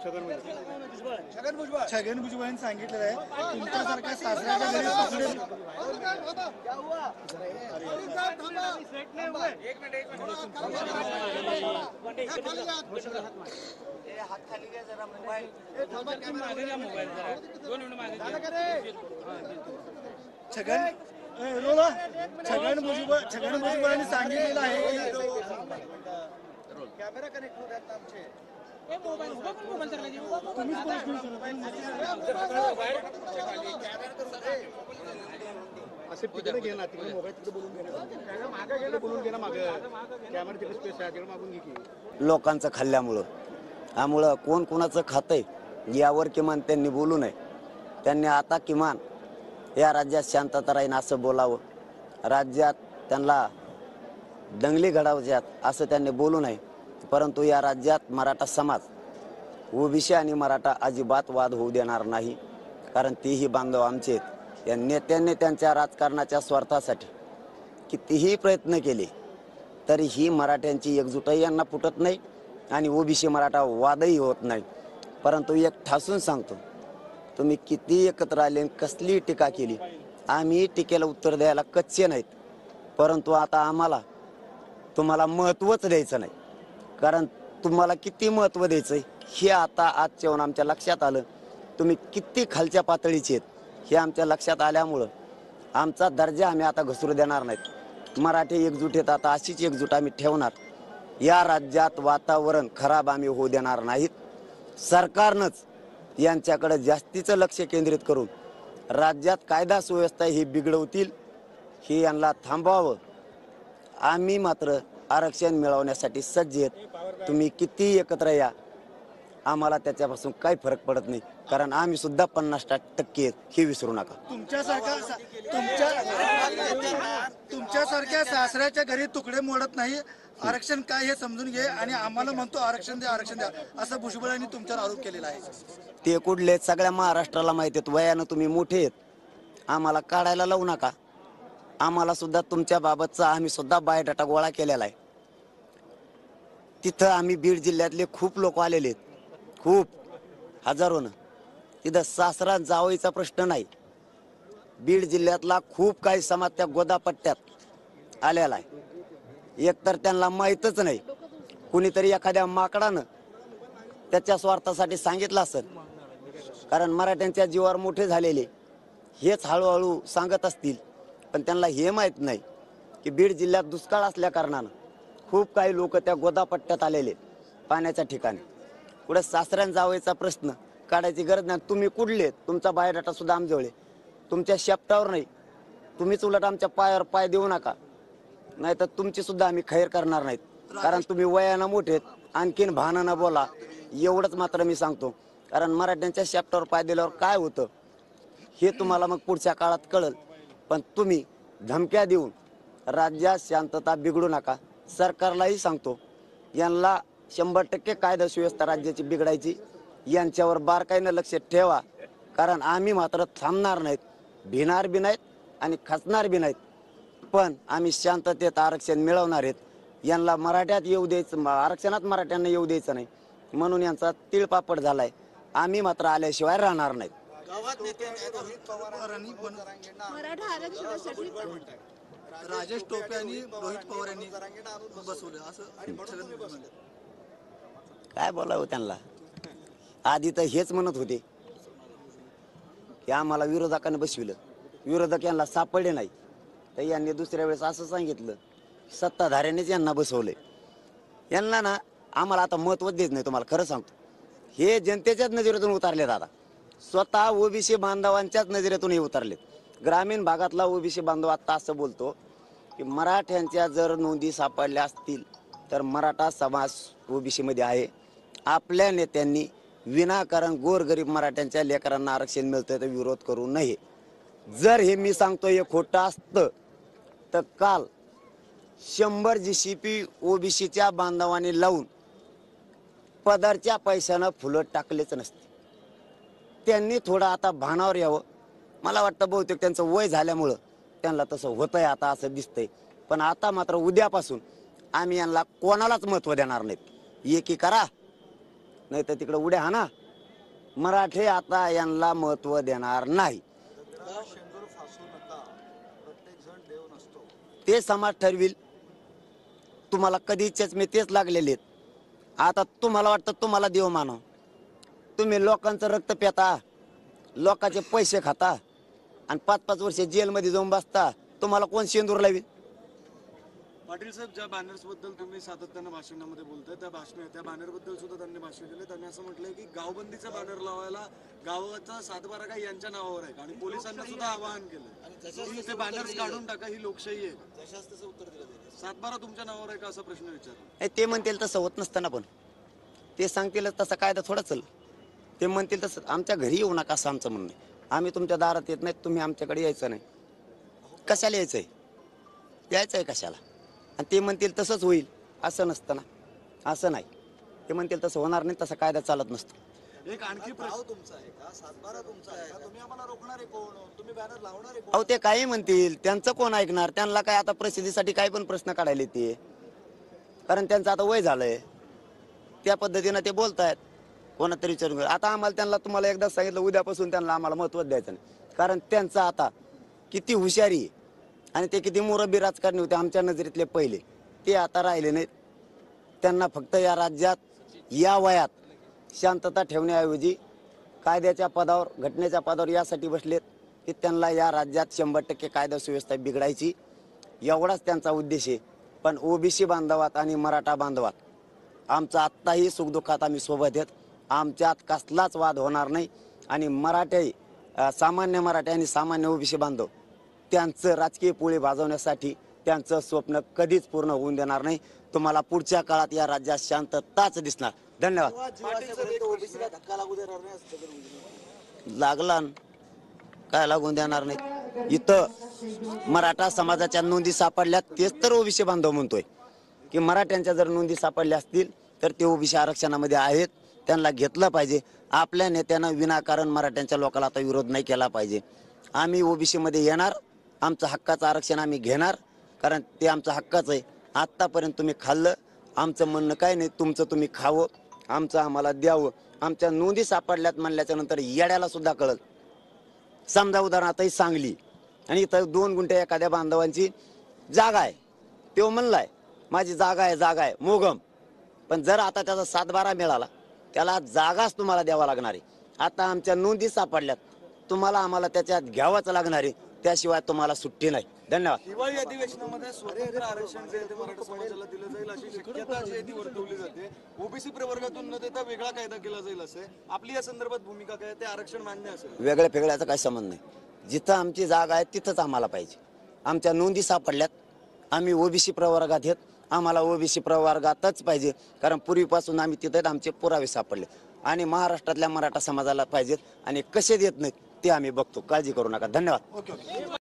छगन भुजबळांनी सांगितलेलं आहे तुमच्यासारख्या सासऱ्याच्या घरी छगन भुजबळांनी सांगितलेलं आहे कॅमेरा कनेक्ट होतात आमचे लोकांचं खाल्ल्यामुळं त्यामुळं कोण कोणाचं खातंय यावर किमान त्यांनी बोलू नये. त्यांनी आता किमान या राज्यात शांतता राहीन असं बोलावं. राज्यात त्यांना दंगली घडावच्यात असं त्यांनी बोलू नये. परंतु या राज्यात मराठा समाज ओबीसी आणि मराठा अजिबात वाद होऊ देणार नाही. कारण तेही बांधव आमचे आहेत. या नेत्यांनी त्यांच्या राजकारणाच्या स्वार्थासाठी कितीही प्रयत्न केले तरीही मराठ्यांची एकजुटही यांना फुटत नाही आणि ओबीसी मराठा वादही होत नाही. परंतु एक ठासून सांगतो, तुम्ही किती एकत्र आले कसली टीका केली आम्ही टीकेला उत्तर द्यायला कच्चे नाहीत. परंतु आता आम्हाला तुम्हाला महत्त्वच द्यायचं नाही. कारण तुम्हाला किती महत्त्व द्यायचं हे आता आजच्या येऊन आमच्या लक्षात आलं. तुम्ही किती खालच्या पातळीचे आहेत हे आमच्या लक्षात आल्यामुळं आमचा दर्जा आम्ही आता घसरू देणार नाहीत. मराठी एकजूट आहेत आता अशीच एकजूट आम्ही ठेवणार. या राज्यात वातावरण खराब आम्ही होऊ देणार नाहीत. सरकारनंच यांच्याकडे जास्तीचं लक्ष केंद्रित करून राज्यात कायदा सुव्यवस्था ही बिघडवतील हे यांना थांबवावं. आम्ही मात्र आरक्षण मिळवण्यासाठी सज्ज आहेत. तुम्ही किती एकत्र या आम्हाला त्याच्यापासून काही फरक पडत नाही. कारण आम्ही सुद्धा 50% हे विसरू नका. तुमच्यासारख्या सासऱ्याच्या घरी तुकडे मोडत नाही. आरक्षण काय हे समजून घे आणि आम्हाला म्हणतो आरक्षण द्या असं भुजबळांनी तुमच्यावर आरोप केलेला आहे. ते कुठले सगळ्या महाराष्ट्राला माहिती आहेत. वयानं तुम्ही मोठे आहेत. आम्हाला काढायला लावू नका. आम्हाला सुद्धा तुमच्या बाबतचा आम्ही सुद्धा बायोडाटा गोळा केलेला आहे. तिथं आम्ही बीड जिल्ह्यातले खूप लोक आलेले आहेत. खूप हजारोनं. तिथं सासरा जावईचा प्रश्न नाही. बीड जिल्ह्यातला खूप काही समाज त्या गोदापट्ट्यात आलेला आहे. एकतर त्यांना माहीतच नाही. कुणीतरी एखाद्या माकडानं त्याच्या स्वार्थासाठी सांगितलं असेल. कारण मराठ्यांच्या जीवावर मोठे झालेले हेच हळूहळू सांगत असतील. पण त्यांना हे माहीत नाही की बीड जिल्ह्यात दुष्काळ असल्या कारणानं खूप काही लोक त्या गोदापट्ट्यात आलेले पाण्याच्या ठिकाणी. पुढे सासऱ्यान जावयाचा प्रश्न काढायची गरज नाही. तुम्ही कुठले तुमचा बायोडाटा सुद्धा आमजवळ तुमच्या शेपटावर नाही. तुम्हीच उलट आमच्या पायावर पाय देऊ नका. नाही तर तुमची सुद्धा आम्ही खैर करणार नाहीत. कारण तुम्ही वयानं मोठे आणखीन भानानं बोला एवढंच मात्र मी सांगतो. कारण मराठ्यांच्या शेपटावर पाय दिल्यावर काय होतं हे तुम्हाला मग पुढच्या काळात कळेल. पण तुम्ही धमक्या देऊन राज्यात शांतता बिघडू नका. सरकारलाही सांगतो यांना 100% कायदा सुव्यवस्था राज्याची बिघडायची. यांच्यावर बारकाईनं लक्ष ठेवा. कारण आम्ही मात्र थांबणार नाहीत. भिणार बी नाहीत आणि खचणार बी नाहीत. पण आम्ही शांततेत आरक्षण मिळवणार आहेत. यांना मराठ्यात येऊ द्यायचं आरक्षणात मराठ्यांना येऊ द्यायचं नाही म्हणून यांचा तिळपापड झालाय. आम्ही मात्र आल्याशिवाय राहणार नाहीत. राजेश टोपे आणि रोहित पवार यांनी बसवलं असं काय बोलावं त्यांना. आधी तर हेच म्हणत होते की आम्हाला विरोधकांना बसविलं. विरोधक यांना सापडले नाही तर यांनी दुसऱ्या वेळेस असं सांगितलं सत्ताधाऱ्यानेच यांना बसवलंय. यांना ना आम्हाला आता महत्त्वच देत नाही. तुम्हाला खरं सांगतो हे जनतेच्याच नजरेतून उतारले. दादा स्वतः ओबीसी बांधवांच्याच नजरेतून हे उतरलेत. ग्रामीण भागातला ओबीसी बांधव आता असं बोलतो की मराठ्यांच्या जर नोंदी सापडल्या असतील तर मराठा समाज ओबीसी मध्ये आहे. आपल्या नेत्यांनी विनाकारण गोरगरीब मराठ्यांच्या लेकरांना आरक्षण मिळतं तर विरोध करू नये. जर हे मी सांगतो हे खोटं असतं तर काल 100 GCP ओबीसीच्या बांधवांनी लावून पदरच्या पैशानं फुलं टाकलेच नसते. त्यांनी थोडं आता भानावर यावं. मला वाटतं बहुतेक त्यांचं वय झाल्यामुळं त्यांना तसं होतंय आता असं दिसतंय. पण आता मात्र उद्यापासून आम्ही यांना कोणालाच महत्त्व देणार नाहीत. एकी करा नाही तर तिकडे उड्या हाना. मराठे आता यांना महत्व देणार नाही. ते समाज ठरविल. तुम्हाला कधीच मी तेच लागलेले आहेत. आता तुम्हाला वाटतं तुम्हाला देव मानव. तुम्ही लोकांचं रक्त पिता, लोकांचे पैसे खाता आणि 5-5 वर्ष जेलमध्ये जाऊन बसता. तुम्हाला कोण शेंदूर लावेल? पाटील साहेब, ज्या बॅनर्स बद्दल तुम्ही सातत्यानं भाषणामध्ये बोलताय त्या बॅनर बद्दल सुद्धा त्यांनी भाष्य दिले. त्यांनी असं म्हटलंय की गावबंदीचा बॅनर लावायला गावाचा 7-12 काही यांच्या नावावर आहे आणि पोलिसांना सुद्धा आवाहन केलं की ते बॅनर्स काढून टाका, ही लोकशाही आहे. 7-12 तुमच्या नावावर आहे का असा प्रश्न विचारला. ते म्हणतील तसं होत नसताना पण ते सांगतील तसं कायदा थोडा चल. ते म्हणतील तसं आमच्या घरी येऊ नका असं आमचं म्हणणं आहे. आम्ही तुमच्या दारात येत नाही, तुम्ही आमच्याकडे यायचं नाही. कशाला यायचंय? यायचंय कशाला? आणि ते म्हणतील तसंच होईल असं नसतं ना. असं नाही. ते म्हणतील तसं होणार नाही, तसा कायदा चालत नसतो. एक आणखी प्रश्न तुमचा आहे का? 7-12 तुमचा आहे का? तुम्ही आम्हाला रोखणार आहे कोण? तुम्ही बॅनर लावणार आहे कोण? अहो ते काही म्हणतील, त्यांचं कोण ऐकणार? त्यांना काय आता प्रसिद्धीसाठी काही पण प्रश्न काढायला येते, कारण त्यांचं आता वय झालंय. त्या पद्धतीनं ते बोलतायत. कोणातरी विचारून आता आम्हाला त्यांना तुम्हाला एकदा सांगितलं, उद्यापासून त्यांना आम्हाला महत्त्व द्यायचं नाही. कारण त्यांचं आता किती हुशारी आहे आणि ते किती मुरब्बी राजकारणी होते आमच्या नजरेतले पहिले, ते आता राहिले नाहीत. त्यांना फक्त या राज्यात या वयात शांतता ठेवण्याऐवजी कायद्याच्या पदावर, घटनेच्या पदावर यासाठी बसलेत की त्यांना या राज्यात 100% कायदा सुव्यवस्था बिघडायची, एवढाच त्यांचा उद्देश आहे. पण ओबीसी बांधवात आणि मराठा बांधवात आमचं आत्ताही सुखदुःखात आम्ही सोबत आहेत. आमच्यात कसलाच वाद होणार नाही. आणि मराठे, सामान्य मराठे आणि सामान्य ओबीसी बांधव त्यांचं राजकीय पोळी भाजवण्यासाठी त्यांचं स्वप्न कधीच पूर्ण होऊन देणार नाही. तुम्हाला पुढच्या काळात या राज्यात शांतताच दिसणार. धन्यवाद. लागला न. काय लागून देणार नाही. इथं मराठा समाजाच्या नोंदी सापडल्यात, तेच तर ओबीसी बांधव म्हणतोय की मराठ्यांच्या जर नोंदी सापडल्या असतील तर ते ओबीसी आरक्षणामध्ये आहेत, त्यांना घेतलं पाहिजे. आपल्या नेत्यानं विनाकारण मराठ्यांच्या लोकांना आता विरोध नाही केला पाहिजे. आम्ही ओबीसी मध्ये येणार, आमचं हक्काचं आरक्षण आम्ही घेणार, कारण ते आमचं हक्काच आहे. आत्तापर्यंत तुम्ही खाल्लं, आमचं म्हणणं काय नाही, तुमचं तुम्ही खावं, आमचं आम्हाला द्यावं. आमच्या नोंदी सापडल्यात म्हणल्याच्या नंतर येड्याला सुद्धा कळत. समजा उदाहरणार्थ सांगली आणि इथं 2 गुंठे एखाद्या बांधवांची जागा आहे, तो म्हणलाय माझी जागा आहे मोगम. पण जर आता त्याचा 7-12 मिळाला, त्याला जागाच तुम्हाला द्यावा लागणार आहे. आता आमच्या नोंदी सापडल्यात, तुम्हाला आम्हाला त्याच्यात घ्यावंच लागणार आहे, त्याशिवाय तुम्हाला सुट्टी नाही. धन्यवाद. हिवाळी अधिवेशनामध्ये स्वतंत्र आरक्षण जे आहे ते मराठा समाजाला दिलं जाईल अशी शक्यता जी आहे ती वर्तवली जाते. ओबीसी प्रवर्गातून न देता वेगळा कायदा केला जाईल असे आपली या संदर्भात भूमिका काय? ते आरक्षण मान्य असेल? वेगळ्या फेगळ्याचा काही संबंध नाही. जिथं आमची जागा आहे तिथंच आम्हाला पाहिजे. आमच्या नोंदी सापडल्यात, आम्ही ओबीसी प्रवर्गात आहेत, आम्हाला ओबीसी प्रवर्गातच पाहिजे. कारण पूर्वीपासून आम्ही तिथं आमचे पुरावे सापडले आणि महाराष्ट्रातल्या मराठा समाजाला पाहिजेत आणि कसे देत नाहीत ते आम्ही बघतो. काळजी करू नका. धन्यवाद. ओके.